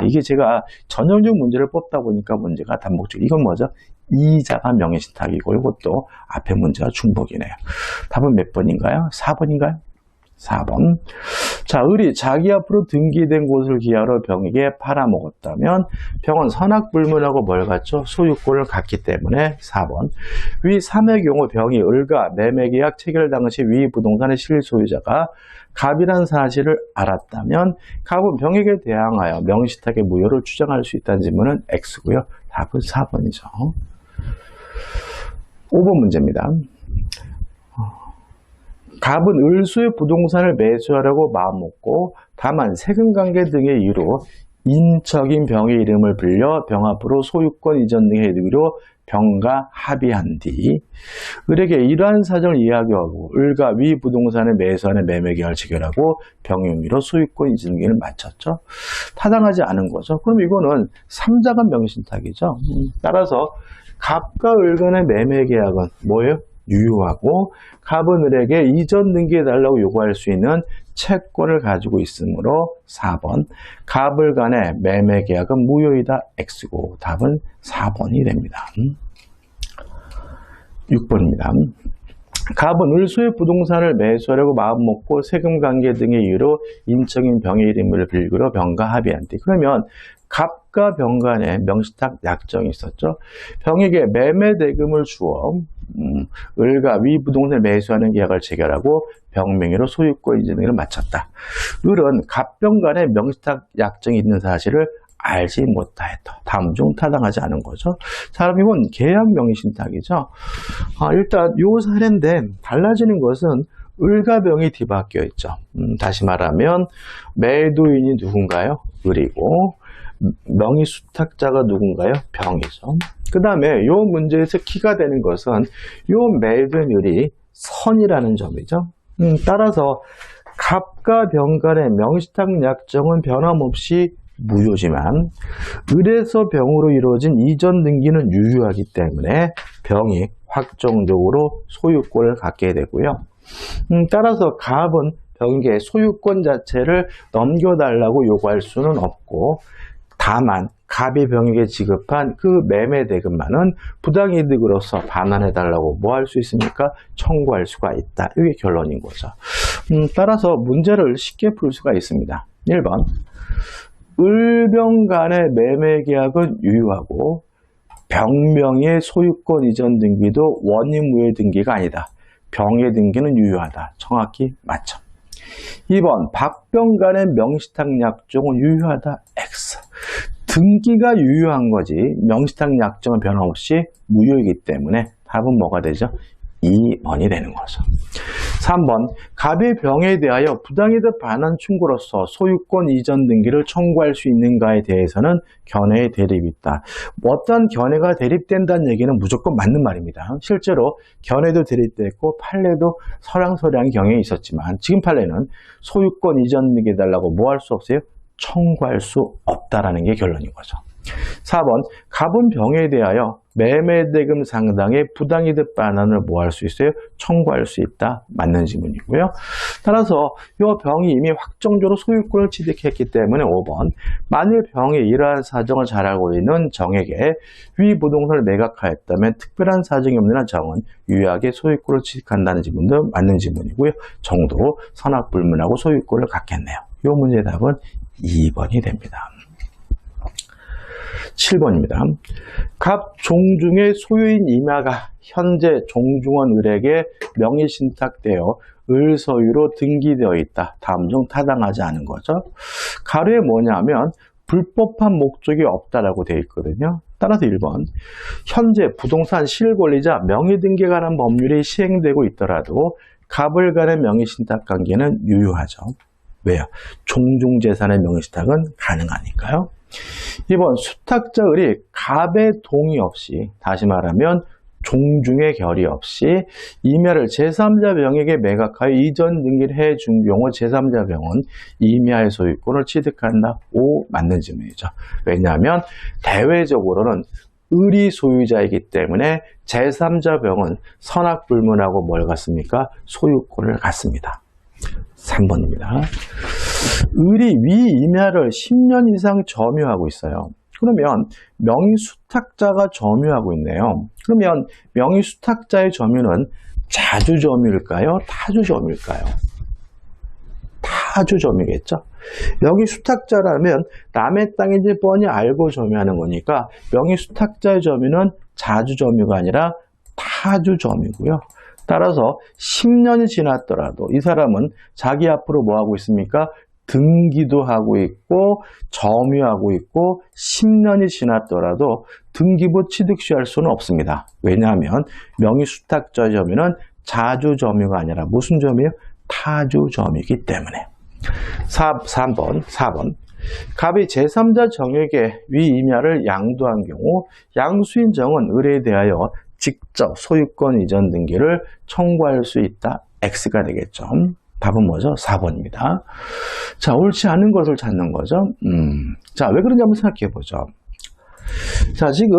이게 제가 전형적 문제를 뽑다 보니까 문제가 단복적. 이건 뭐죠? 이자가 명의신탁이고 이것도 앞에 문제가 중복이네요. 답은 몇 번인가요? 4번인가요? 4번. 자, 을이 자기 앞으로 등기된 곳을 기하로 병에게 팔아먹었다면 병은 선악불문하고 뭘 갖죠? 소유권을 갖기 때문에 4번. 위 3의 경우 병이 을과 매매계약 체결 당시 위 부동산의 실소유자가 갑이란 사실을 알았다면 갑은 병에게 대항하여 명의신탁의 무효를 주장할 수 있다는 질문은 X고요. 답은 4번이죠. 5번 문제입니다. 갑은 을수의 부동산을 매수하려고 마음먹고 다만 세금관계 등의 이유로 인척인 병의 이름을 빌려 병 앞으로 소유권 이전 등의 이유로 병과 합의한 뒤 을에게 이러한 사정을 이야기하고 을과 위 부동산을 매수하는 매매계약을 체결하고 병의 용의로 소유권 이전 등기를 마쳤죠. 타당하지 않은 거죠. 그럼 이거는 3자간 명의신탁이죠. 따라서 갑과 을 간의 매매계약은 뭐예요? 유효하고 갑은 을에게 이전 등기해달라고 요구할 수 있는 채권을 가지고 있으므로 4번 갑을 간의 매매 계약은 무효이다. X고 답은 4번이 됩니다. 6번입니다. 갑은 을소의 부동산을 매수하려고 마음먹고 세금 관계 등의 이유로 인적인 병의 이름을 빌기로 병과 합의한 뒤. 그러면 갑과 병 간에 명시탁 약정이 있었죠. 병에게 매매 대금을 주어 을과 위 부동산을 매수하는 계약을 체결하고 병 명의로 소유권 이전 등을 마쳤다. 을은 갑병 간에 명시탁 약정이 있는 사실을 알지 못하였다. 다음 중 타당하지 않은 거죠. 자, 그럼 이건 계약 명의신탁이죠. 일단 요 사례인데 달라지는 것은 을과 병이 뒤바뀌어 있죠. 다시 말하면 매도인이 누군가요? 을이고 명의 수탁자가 누군가요? 병이죠. 그 다음에 요 문제에서 키가 되는 것은 요 매도인 을이 선이라는 점이죠. 따라서 갑과 병 간의 명의수탁 약정은 변함없이 무효지만 을에서 병으로 이루어진 이전 등기는 유효하기 때문에 병이 확정적으로 소유권을 갖게 되고요. 따라서 갑은 병에게 소유권 자체를 넘겨달라고 요구할 수는 없고 다만 갑이 병에게 지급한 그 매매 대금만은 부당이득으로서 반환해달라고 뭐 할 수 있습니까? 청구할 수가 있다. 이게 결론인 거죠. 따라서 문제를 쉽게 풀 수가 있습니다. 1번 을병 간의 매매 계약은 유효하고 병명의 소유권 이전 등기도 원인무효 등기가 아니다. 병의 등기는 유효하다. 정확히 맞죠. 2번 박병 간의 명시탁 약정은 유효하다. X. 등기가 유효한 거지 명시탁 약정은 변함없이 무효이기 때문에 답은 뭐가 되죠? 2번이 되는 거죠. 3번 갑의 병에 대하여 부당이득 반환 충고로서 소유권 이전 등기를 청구할 수 있는가에 대해서는 견해의 대립이 있다. 어떤 견해가 대립된다는 얘기는 무조건 맞는 말입니다. 실제로 견해도 대립됐고 판례도 설랑설랑이 경향이 있었지만 지금 판례는 소유권 이전 등기 해달라고 뭐 할 수 없어요? 청구할 수 없다라는 게 결론인 거죠. 4번 갑은 병에 대하여 매매대금 상당의 부당이득 반환을 뭐 할 수 있어요? 청구할 수 있다. 맞는 지문이고요. 따라서 이 병이 이미 확정적으로 소유권을 취득했기 때문에 5번 만일 병이 이러한 사정을 잘 알고 있는 정에게 위 부동산을 매각하였다면 특별한 사정이 없는 한 정은 유효하게 소유권을 취득한다는 지문도 맞는 지문이고요. 정도 선악불문하고 소유권을 갖겠네요. 이 문제의 답은 2번이 됩니다. 7번입니다. 갑 종중의 소유인 임야가 현재 종중원 을에게 명의신탁되어 을 소유로 등기되어 있다. 다음 중 타당하지 않은 거죠. 가로에 뭐냐면 불법한 목적이 없다라고 되어 있거든요. 따라서 1번 현재 부동산 실권리자 명의등기에 관한 법률이 시행되고 있더라도 갑을 간의 명의신탁 관계는 유효하죠. 왜요? 종중재산의 명의신탁은 가능하니까요. 2번 수탁자 을이 갑의 동의 없이 다시 말하면 종중의 결의 없이 임야를 제3자 병에게 매각하여 이전 등기를 해준 경우 제3자 병은 임야의 소유권을 취득한다. 5 맞는 질문이죠. 왜냐하면 대외적으로는 을이 소유자이기 때문에 제3자 병은 선악불문하고 뭘 갖습니까? 소유권을 갖습니다. 3번입니다. 을이 위 임야를 10년 이상 점유하고 있어요. 그러면 명의수탁자가 점유하고 있네요. 그러면 명의수탁자의 점유는 자주점유일까요? 타주점유일까요? 타주점유겠죠. 명의수탁자라면 남의 땅인지 뻔히 알고 점유하는 거니까 명의수탁자의 점유는 자주점유가 아니라 타주점유고요. 따라서 10년이 지났더라도 이 사람은 자기 앞으로 뭐 하고 있습니까? 등기도 하고 있고 점유하고 있고 10년이 지났더라도 등기부 취득 시할 수는 없습니다. 왜냐하면 명의수탁자 점유는 자주점유가 아니라 무슨 점이에요? 타주점유이기 때문에. 4번 갑이 제3자 정에게 위 임야를 양도한 경우 양수인 정은 을에 대하여 직접 소유권 이전 등기를 청구할 수 있다. X가 되겠죠. 답은 뭐죠? 4번입니다. 자, 옳지 않은 것을 찾는 거죠. 자, 왜 그런지 한번 생각해 보죠. 자, 지금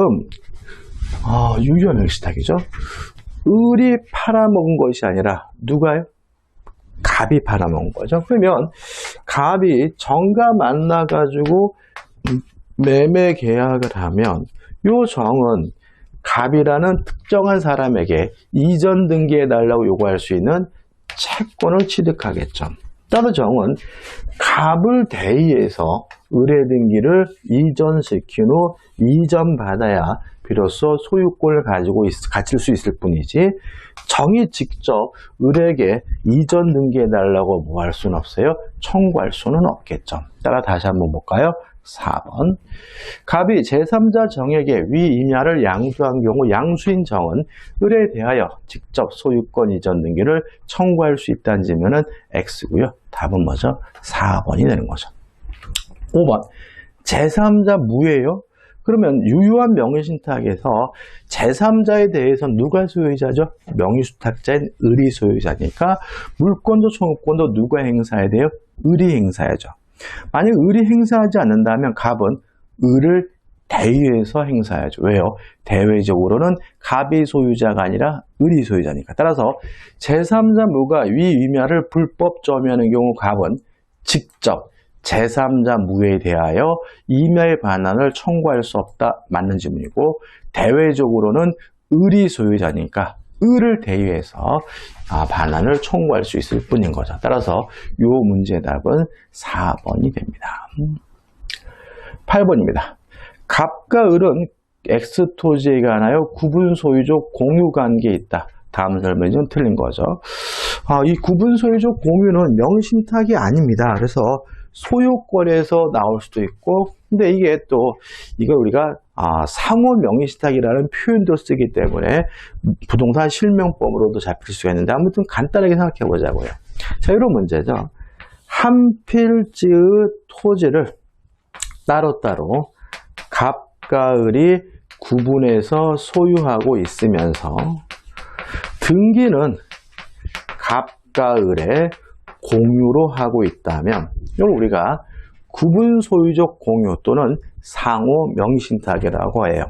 유효 명의신탁이죠. 을이 팔아먹은 것이 아니라 누가요? 갑이 팔아먹은 거죠. 그러면 갑이 정과 만나가지고 매매 계약을 하면 요 정은 갑이라는 특정한 사람에게 이전 등기해달라고 요구할 수 있는 채권을 취득하겠죠. 따로 정은 갑을 대의해서 의뢰 등기를 이전시킨 후 이전받아야 비로소 소유권을 가질 수 있을 뿐이지 정이 직접 을에게 이전 등기해달라고 뭐 할 수는 없어요. 청구할 수는 없겠죠. 따라 다시 한번 볼까요? 4번. 갑이 제3자 정에게 위 임야를 양수한 경우 양수인 정은 을에 대하여 직접 소유권 이전 등기를 청구할 수 있다는 질문은 X고요. 답은 뭐죠? 4번이 되는 거죠. 5번. 제3자 무예요? 그러면 유효한 명의신탁에서 제3자에 대해서 누가 소유자죠? 명의수탁자인 을이 소유자니까 물권도 청구권도 누가 행사해야 돼요? 을이 행사해야죠. 만약 을이 행사하지 않는다면 갑은 을을 대의해서 행사해야죠. 왜요? 대외적으로는 갑이 소유자가 아니라 을이 소유자니까. 따라서 제3자 무가 위 임야를 불법 점유하는 경우 갑은 직접 제3자 무에 대하여 임야의 반환을 청구할 수 없다. 맞는 질문이고 대외적으로는 을이 소유자니까 을을 대의해서 반환을 청구할 수 있을 뿐인 거죠. 따라서 이 문제의 답은 4번이 됩니다. 8번입니다. 갑과 을은 X토지에 관하여 구분 소유적 공유 관계에 있다. 다음 설명이 좀 틀린 거죠. 이 구분 소유적 공유는 명의신탁이 아닙니다. 그래서 소유권에서 나올 수도 있고, 근데 이게 또 이거 우리가 상호 명의신탁이라는 표현도 쓰기 때문에 부동산 실명법으로도 잡힐 수가 있는데 아무튼 간단하게 생각해 보자고요. 자, 이런 문제죠. 한 필지의 토지를 따로따로 갑과 을이 구분해서 소유하고 있으면서 등기는 갑과 을의 공유로 하고 있다면 이걸 우리가 구분 소유적 공유 또는 상호 명의신탁이라고 해요.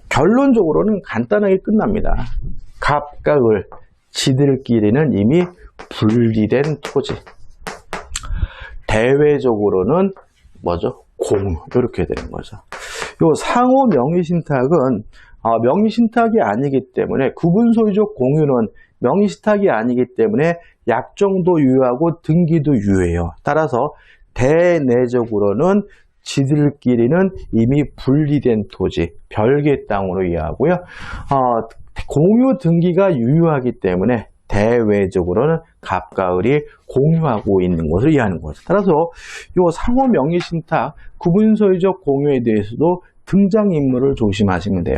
결론적으로는 간단하게 끝납니다. 갑과 을, 지들끼리는 이미 분리된 토지. 대외적으로는 뭐죠? 공유. 이렇게 되는 거죠. 요 상호 명의신탁은 명의신탁이 아니기 때문에 구분 소유적 공유는 명의신탁이 아니기 때문에 약정도 유효하고 등기도 유효해요. 따라서 대내적으로는 지들끼리는 이미 분리된 토지, 별개의 땅으로 이해하고요. 공유 등기가 유효하기 때문에 대외적으로는 갑과 을이 공유하고 있는 것을 이해하는 거죠. 따라서 이 상호 명의신탁, 구분 소유적 공유에 대해서도 등장인물을 조심하시면 돼요.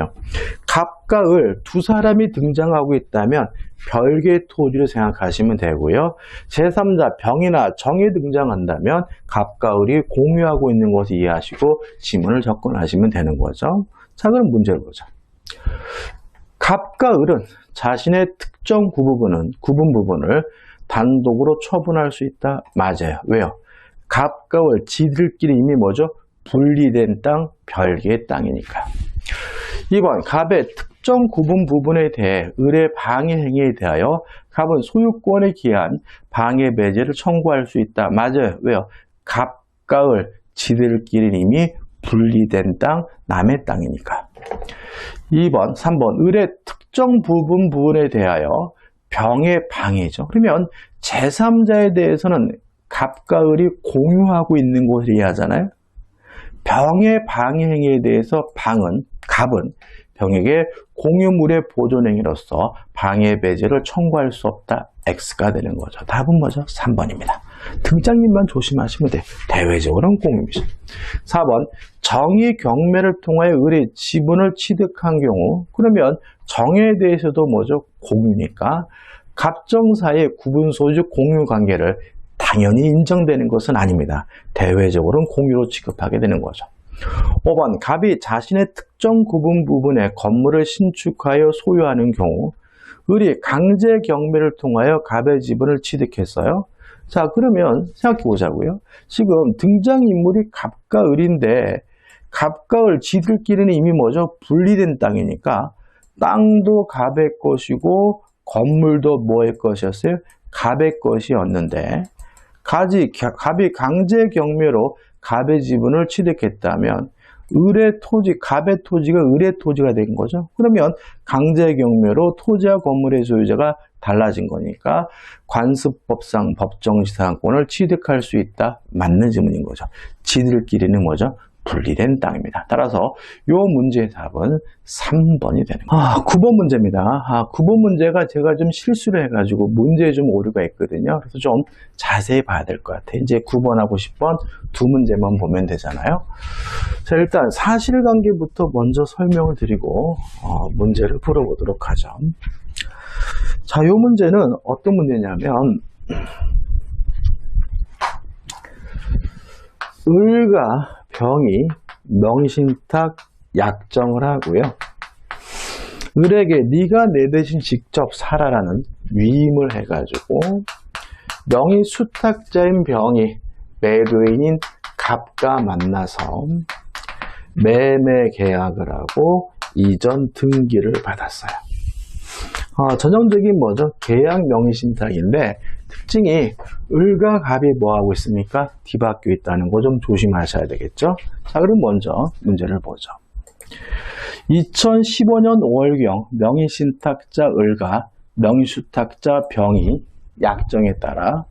갑과 을 두 사람이 등장하고 있다면 별개의 토지를 생각하시면 되고요. 제3자 병이나 정이 등장한다면 갑과 을이 공유하고 있는 것을 이해하시고 지문을 접근하시면 되는 거죠. 자, 그럼 문제를 보자. 갑과 을은 자신의 특정 구분 부분을 단독으로 처분할 수 있다. 맞아요. 왜요? 갑과 을 지들끼리 이미 뭐죠? 분리된 땅, 별개의 땅이니까. 2번, 갑의 특정 구분 부분에 대해 을의 방해 행위에 대하여 갑은 소유권에 기한 방해 배제를 청구할 수 있다. 맞아요. 왜요? 갑과 을 지들끼리 이미 분리된 땅, 남의 땅이니까. 2번, 3번, 을의 특정 부분에 대하여 병의 방해죠. 그러면 제3자에 대해서는 갑과 을이 공유하고 있는 것을 이해하잖아요. 병의 방해 행위에 대해서 갑은 병에게 공유물의 보존 행위로서 방해 배제를 청구할 수 없다. X가 되는 거죠. 답은 뭐죠? 3번입니다. 등장인만 조심하시면 돼요. 대외적으로는 공유입니다. 4번, 정의 경매를 통하여 을의 지분을 취득한 경우, 그러면 정에 대해서도 뭐죠? 공유니까 갑정 사이의 구분 소유적 공유 관계를 당연히 인정되는 것은 아닙니다. 대외적으로는 공유로 취급하게 되는 거죠. 5번, 갑이 자신의 특정 구분 부분에 건물을 신축하여 소유하는 경우 을이 강제 경매를 통하여 갑의 지분을 취득했어요. 자, 그러면 생각해 보자고요. 지금 등장인물이 갑과 을인데 갑과 을 지들끼리는 이미 뭐죠? 분리된 땅이니까 땅도 갑의 것이고 건물도 뭐의 것이었어요? 갑의 것이었는데 갑이 강제 경매로 갑의 지분을 취득했다면 갑의 토지가 을의 토지가 된 거죠. 그러면 강제 경매로 토지와 건물의 소유자가 달라진 거니까 관습법상 법정지상권을 취득할 수 있다. 맞는 질문인 거죠. 지들끼리는 뭐죠? 분리된 땅입니다. 따라서 이 문제의 답은 3번이 되는 거예요. 9번 문제입니다. 9번 문제가 제가 좀 실수를 해가지고 문제에 좀 오류가 있거든요. 그래서 좀 자세히 봐야 될 것 같아요. 이제 9번하고 10번 두 문제만 보면 되잖아요. 자, 일단 사실관계부터 먼저 설명을 드리고 문제를 풀어보도록 하죠. 자, 이 문제는 어떤 문제냐면 을과 병이 명의신탁 약정을 하고요. 을에게 네가 내 대신 직접 살아라는 위임을 해가지고 명의수탁자인 병이 매도인인 갑과 만나서 매매 계약을 하고 이전 등기를 받았어요. 전형적인 뭐죠? 계약 명의신탁인데 특징이 을과 갑이 뭐하고 있습니까? 뒤바뀌어 있다는 거 좀 조심하셔야 되겠죠? 자, 그럼 먼저 문제를 보죠. 2015년 5월경 명의신탁자 을과 명의수탁자 병이 약정에 따라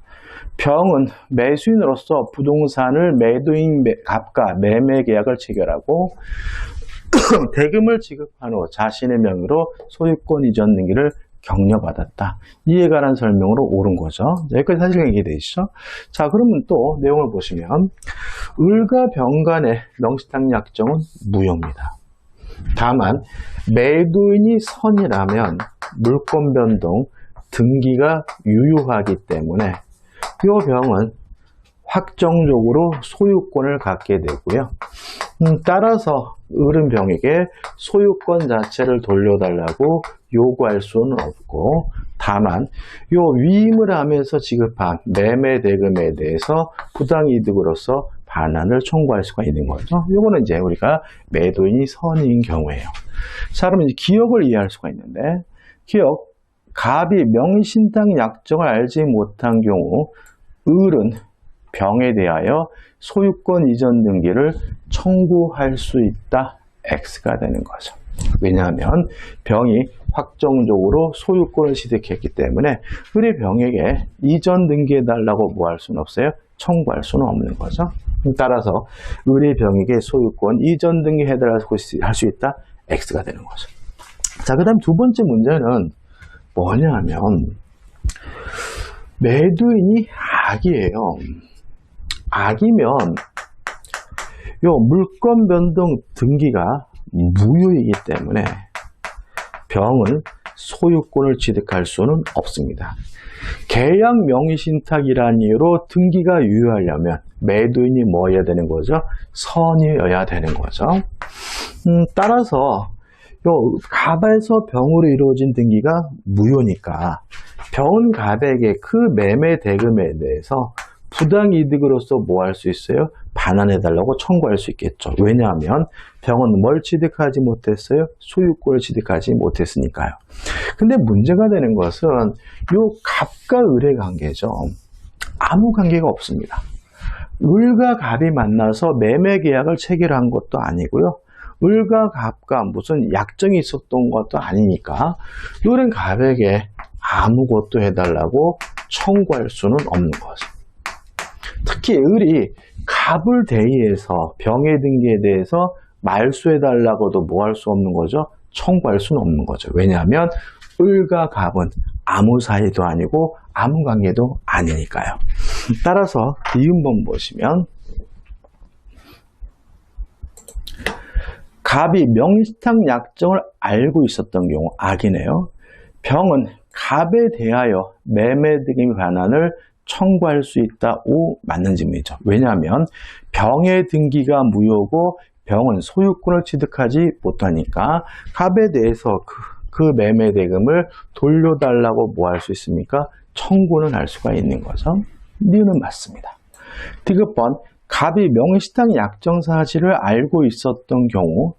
병은 매수인으로서 부동산을 매도인 갑과 매매 계약을 체결하고 대금을 지급한 후 자신의 명의로 소유권 이전 등기를 격려받았다. 이에 관한 설명으로 옳은 거죠. 여기까지 사실관계 이해되시죠? 자, 그러면 또 내용을 보시면 을과 병 간의 명의신탁 약정은 무효입니다. 다만 매도인이 선이라면 물권 변동 등기가 유효하기 때문에 이 병은 확정적으로 소유권을 갖게 되고요. 따라서 을은 병에게 소유권 자체를 돌려달라고 요구할 수는 없고 다만 요 위임을 하면서 지급한 매매 대금에 대해서 부당이득으로서 반환을 청구할 수가 있는 거죠. 요거는 이제 우리가 매도인이 선인 경우예요. 자, 그러면 이제 기억을 이해할 수가 있는데 기억, 갑이 명의신탁 약정을 알지 못한 경우 을은 병에 대하여 소유권 이전 등기를 청구할 수 있다. X가 되는 거죠. 왜냐하면 병이 확정적으로 소유권을 취득했기 때문에 을이 병에게 이전 등기해달라고 뭐 할 수는 없어요? 청구할 수는 없는 거죠. 따라서 을이 병에게 소유권 이전 등기해달라고 할 수 있다. X가 되는 거죠. 자, 그 다음 두 번째 문제는 뭐냐 하면 매도인이 악이에요. 악이면 요 물권 변동 등기가 무효이기 때문에 병은 소유권을 취득할 수는 없습니다. 계약 명의신탁이라는 이유로 등기가 유효하려면 매도인이 뭐여야 되는 거죠? 선이어야 되는 거죠. 따라서 요 갑에서 병으로 이루어진 등기가 무효니까 병은 갑에게 그 매매 대금에 대해서 부당이득으로서 뭐 할 수 있어요? 반환해달라고 청구할 수 있겠죠. 왜냐하면 병은 뭘 취득하지 못했어요? 소유권을 취득하지 못했으니까요. 근데 문제가 되는 것은 요 갑과 을의 관계죠. 아무 관계가 없습니다. 을과 갑이 만나서 매매 계약을 체결한 것도 아니고요. 을과 갑과 무슨 약정이 있었던 것도 아니니까 을은 갑에게 아무것도 해달라고 청구할 수는 없는 거죠. 특히 을이 갑을 대의해서 병의 등기에 대해서 말소해달라고도 뭐 할 수 없는 거죠? 청구할 수는 없는 거죠. 왜냐하면 을과 갑은 아무 사이도 아니고 아무 관계도 아니니까요. 따라서 비음번 보시면 갑이 명의신탁 약정을 알고 있었던 경우 악이네요. 병은 갑에 대하여 매매 등기 반환을 청구할 수 있다. 오, 맞는 질문이죠. 왜냐하면 병의 등기가 무효고 병은 소유권을 취득하지 못하니까 갑에 대해서 그 매매 대금을 돌려달라고 뭐 할 수 있습니까? 청구는 할 수가 있는 거죠. 이유는 맞습니다. 디귿번 갑이 명의신탁 약정 사실을 알고 있었던 경우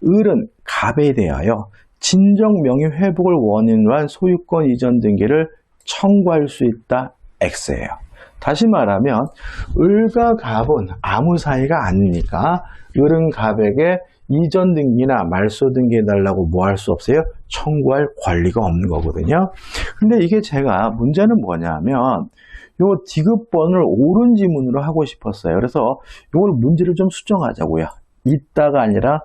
을은 갑에 대하여 진정 명의 회복을 원인으로 한 소유권 이전 등기를 청구할 수 있다. X예요. 다시 말하면 을과 갑은 아무 사이가 아니니까 을은 갑에게 이전 등기나 말소 등기해달라고 뭐 할 수 없어요? 청구할 권리가 없는 거거든요. 근데 이게 제가 문제는 뭐냐면 요 디귿번을 옳은 지문으로 하고 싶었어요. 그래서 이걸 문제를 좀 수정하자고요. 있다가 아니라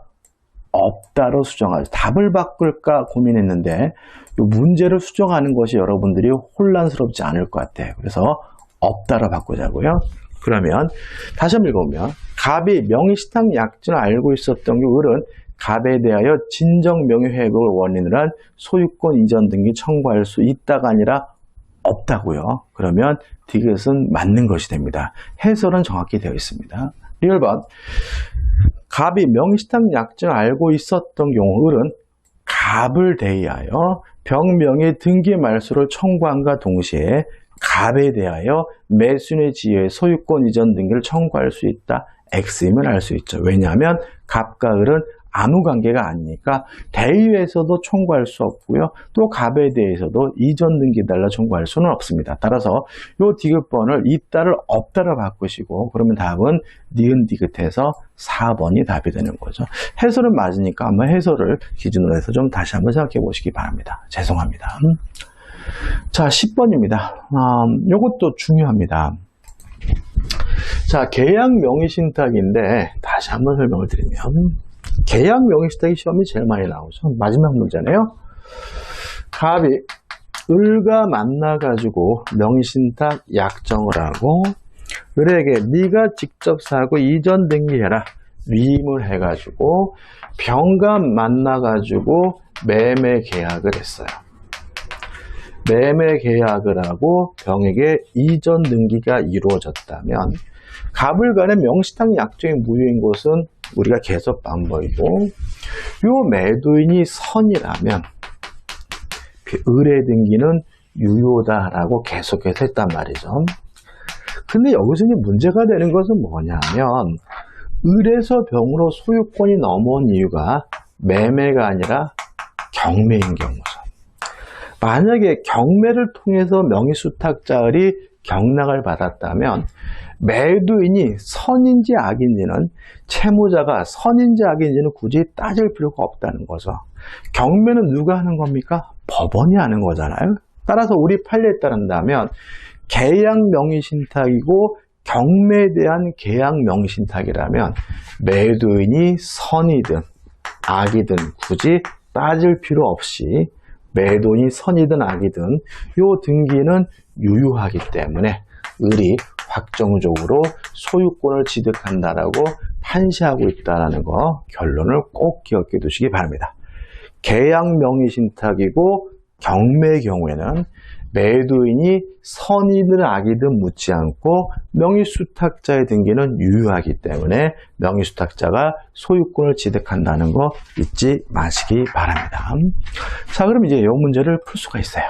없다로 수정하죠. 답을 바꿀까 고민했는데 이 문제를 수정하는 것이 여러분들이 혼란스럽지 않을 것 같아요. 그래서 없다로 바꾸자고요. 그러면 다시 한번 읽어보면 갑이 명의신탁 약정을 알고 있었던 게 을은 갑에 대하여 진정 명의회복을 원인으로 한 소유권 이전 등기 청구할 수 있다가 아니라 없다고요. 그러면 디귿은 맞는 것이 됩니다. 해설은 정확히 되어 있습니다. 1번 갑이 명의신탁 약정을 알고 있었던 경우 을은 갑을 대의하여 병명의 등기 말소를 청구함과 동시에 갑에 대하여 매수인의 지위의 소유권 이전 등기를 청구할 수 있다. X임을 알 수 있죠. 왜냐하면 갑과 을은 아무 관계가 아니니까 대의에서도 청구할 수 없고요. 또 갑에 대해서도 이전 등기 달라 청구할 수는 없습니다. 따라서 이 디귿번을 있다를 없다로 바꾸시고 그러면 답은 니은 디귿해서 4번이 답이 되는 거죠. 해설은 맞으니까 한번 해설을 기준으로 해서 좀 다시 한번 생각해 보시기 바랍니다. 죄송합니다. 자, 10번입니다. 이것도 중요합니다. 자, 계약 명의신탁인데 다시 한번 설명을 드리면 계약 명의신탁이 시험이 제일 많이 나오죠. 마지막 문제네요. 갑이 을과 만나가지고 명의신탁 약정을 하고 을에게 네가 직접 사고 이전 등기해라 위임을 해가지고 병과 만나가지고 매매 계약을 했어요. 매매 계약을 하고 병에게 이전 등기가 이루어졌다면 갑을 간의 명의신탁 약정이 무효인 것은 우리가 계속 반복이고 요 매도인이 선이라면 을의 등기는 유효다라고 계속해서 했단 말이죠. 근데 여기서 이제 문제가 되는 것은 뭐냐면 을에서 병으로 소유권이 넘어온 이유가 매매가 아니라 경매인 경우죠. 만약에 경매를 통해서 명의수탁자들이 경락을 받았다면 매도인이 선인지 악인지는 채무자가 선인지 악인지는 굳이 따질 필요가 없다는 거죠. 경매는 누가 하는 겁니까? 법원이 하는 거잖아요. 따라서 우리 판례에 따른다면 계약 명의신탁이고 경매에 대한 계약 명의신탁이라면 매도인이 선이든 악이든 굳이 따질 필요 없이 매도인이 선이든 악이든 이 등기는 유효하기 때문에 을이 확정적으로 소유권을 취득한다라고 판시하고 있다는 거 결론을 꼭 기억해 두시기 바랍니다. 계약 명의신탁이고 경매의 경우에는 매도인이 선이든 악이든 묻지 않고 명의수탁자의 등기는 유효하기 때문에 명의수탁자가 소유권을 취득한다는 거 잊지 마시기 바랍니다. 자, 그럼 이제 이 문제를 풀 수가 있어요.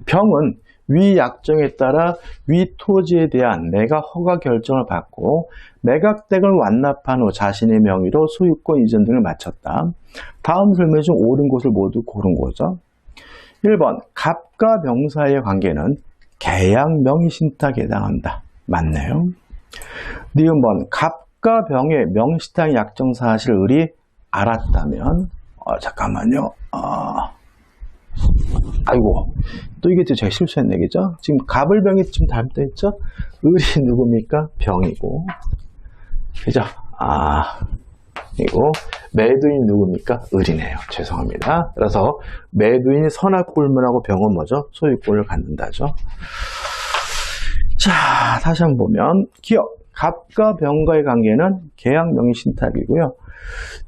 병은 위 약정에 따라 위 토지에 대한 매각 허가 결정을 받고 매각대금을 완납한 후 자신의 명의로 소유권 이전 등을 마쳤다. 다음 설명 중 옳은 것을 모두 고른 거죠. 1번 갑과 병 사이의 관계는 계약 명의신탁에 해당한다. 맞네요. 니은 번 갑과 병의 명의신탁 약정 사실을 을이 알았다면 잠깐만요. 아이고 또 이게 제가 실수했네. 그죠? 지금 갑을 병이 좀 닮다 했죠? 을이 누굽니까? 병이고 그죠? 이고 매도인이 누굽니까? 을이네요. 죄송합니다. 그래서 매도인이 선악불문하고 병은 뭐죠? 소유권을 갖는다죠. 자, 다시 한번 보면 기억 갑과 병과의 관계는 계약 명의신탁이고요.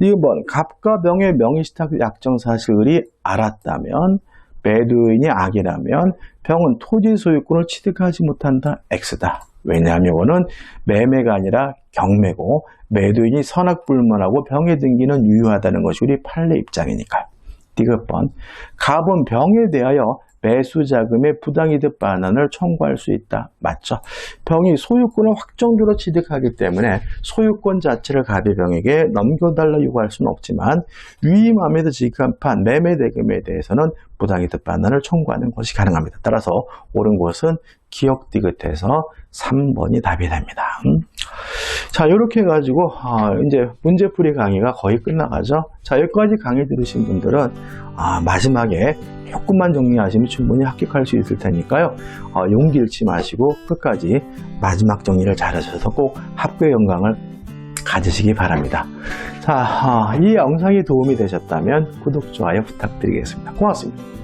2번 갑과 병의 명의신탁 약정 사실을 알았다면 매도인이 악이라면 병은 토지 소유권을 취득하지 못한다. X다. 왜냐하면 이거는 매매가 아니라 경매고 매도인이 선악불문하고 병의 등기는 유효하다는 것이 우리 판례 입장이니까요. 디귿번 갑은 병에 대하여 매수 자금의 부당이득 반환을 청구할 수 있다. 맞죠? 병이 소유권을 확정적으로 취득하기 때문에 소유권 자체를 가비병에게 넘겨달라 요구할 수는 없지만 위임함에도 지급한 매매 대금에 대해서는 부당이득 반환을 청구하는 것이 가능합니다. 따라서 옳은 것은 기억 디귿해서 3번이 답이 됩니다. 자, 이렇게 해가지고 이제 문제풀이 강의가 거의 끝나가죠. 자, 여기까지 강의 들으신 분들은 마지막에 조금만 정리하시면 충분히 합격할 수 있을 테니까요. 용기 잃지 마시고 끝까지 마지막 정리를 잘하셔서 꼭 합격의 영광을 가지시기 바랍니다. 자, 이 영상이 도움이 되셨다면 구독, 좋아요 부탁드리겠습니다. 고맙습니다.